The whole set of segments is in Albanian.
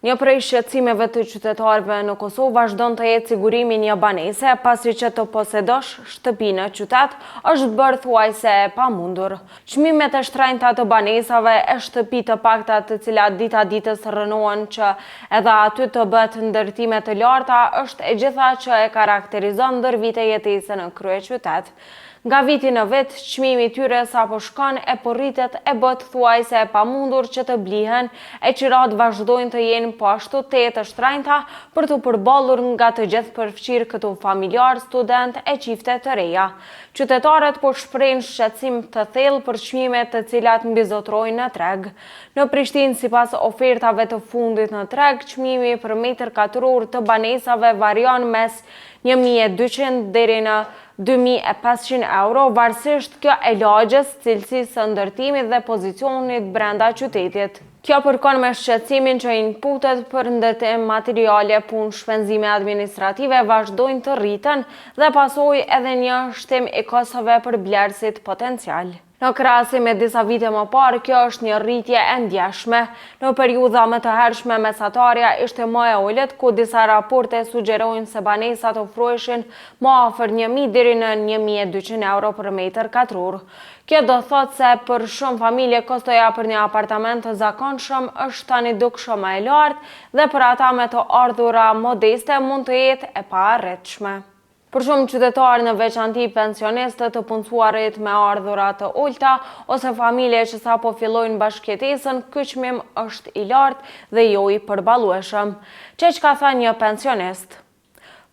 Një prej shqetësimeve të qytetarëve në Kosovë vazhdon të jetë sigurimi një banese, pasi që të posedosh shtëpi në qytet është bërë thuajse e pamundur. Çmimet e shtrenjta të banesave e shtëpi të pakta të cilat dita ditës rënohen që edhe aty të bëhet ndërtime të larta është e gjitha që e karakterizon ndër vite jetese në kryeqytet. Nga viti në vit, çmimi i tyre sapo shkon e po rritet e bëhet thuajse e pamundur që të blihen e qirat vazhdojnë të jenë po ashtu të shtrenjta për të përballur nga të gjithë përfshirë këtu familjar, student e çifte të reja. Qytetarët po shprehin shqetësim të thellë për çmimet të cilat mbizotrojnë në treg. Në Prishtinë, sipas ofertave të fundit në treg, çmimi për metër katror të banesave varion mes 1.200 deri në 2.500 euro, varësisht kjo e lagjes, cilësisë së ndërtimit dhe pozicionit brenda qytetit. Kjo përkon me shqetësimin që inputet për ndërtim materiale, punë, shpenzime administrative vazhdojnë të rriten dhe pasojë edhe një shtim i kostave për blerësit potencial. Në krahasim me disa vite më parë, kjo është një rritje e ndjeshme. Në periudha më të hershme mesatarja ishte më e ulët, ku disa raporte sugjerojnë se banesat ofroheshin më afër 1.000 deri në 1.200 euro për metër katror. Kjo do thotë se për shumë familje kostoja për një apartament të zakonshëm është tani dukshëm e lartë dhe për ata me të ardhura modeste mund të jetë e paarritshme. Për shumë qytetarë, në veçanti pensionistët të punësuarit me ardhura të ulta ose familje që sapo fillojnë bashkëjetesën, ky çmim është i lartë dhe jo i përballueshëm. Çeç ka thënë një pensionist: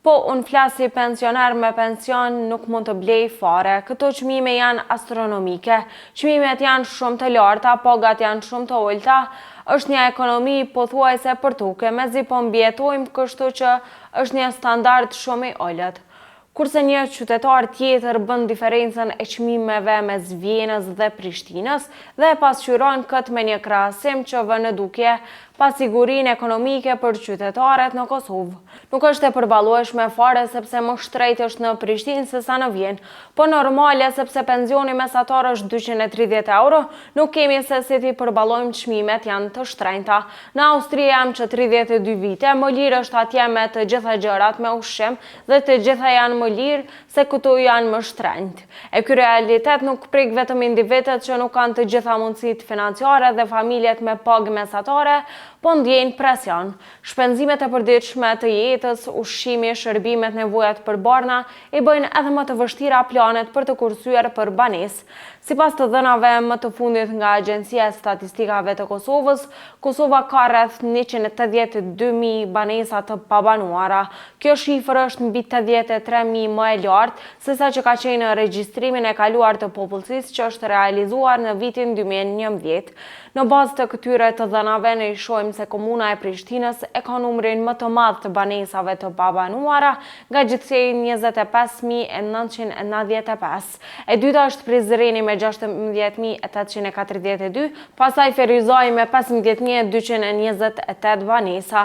"Po, unë flas si pensioner me pension, nuk mund të blej fare. Këto çmime janë astronomike. Çmimet janë shumë të larta, pagat janë shumë të ulta. Është një ekonomi pothuajse për tuke, mezi po mbjetojmë, kështu që është një standard shumë i ulët." Kurse një qytetar tjetër bën diferencën e çmimeve mes Vjenës dhe Prishtinës dhe pasqyron këtë me një krahasim që vën në dukje pasigurinë ekonomike për qytetarët në Kosovë. Nuk është e përballueshme fare sepse më shtrejt është në Prishtinë se sa në Vjenë, po normale sepse pensioni mesatar është 230 euro, nuk kemi se si t'i përballojmë çmimet janë të shtrenjta. Në Austri jam që 32 vite, më lirë është atje me të gjitha gjërat me ushqim dhe të gjitha janë më lirë se këtu janë më shtrenjt. E ky realitet nuk prik vetëm individët që nuk kanë të gjitha mundësitë financiare dhe familjet me pagë mesatare, po ndjejnë presion. Shpenzimet e përditshme të jetës, ushqimi, shërbimet, nevojat për barna i bëjnë edhe më të vështira planet për të kursyer për banesë. Sipas të dhënave më të fundit nga Agjencia e Statistikave të Kosovës, Kosova ka rreth 182.000 banesa të pabanuara. Kjo shifër është mbi 83.000 më e lartë se sa që ka qenë në regjistrimin e kaluar të popullsisë që është realizuar në vitin 2011. Në bazë të këtyre të dhënave ne shohim se komuna e Prishtinës e ka numrin më të madh të banesave të pabanuara nga gjithsej 25.995. E dyta është Prizreni me 16.842, pastaj Ferizaj me 15.228 banesa.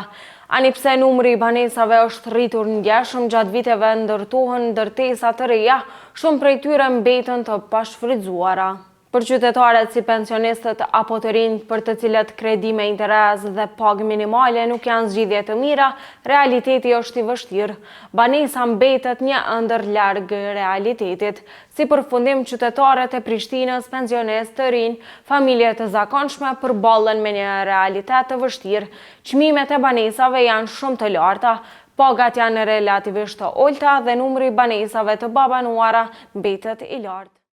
Ani pse numri i banesave është rritur ndjeshëm gjatë viteve ndërtohen ndërtesa të reja, shumë prej tyre mbetën të pashfrytzuara. Për qytetarët si pensionistët apo të rinj për të cilët kredi me interes dhe pagë minimale nuk janë zgjidhje të mira, realiteti është i vështirë. Banesa mbetet një ëndër larg realitetit. Si përfundim, qytetarët e Prishtinës, pensionistë të rinj, familje të zakonshme përballen me një realitet të vështirë. Çmimet e banesave janë shumë të larta, pagat janë relativisht të ulta dhe numri i banesave të pabanuara mbetet i lartë.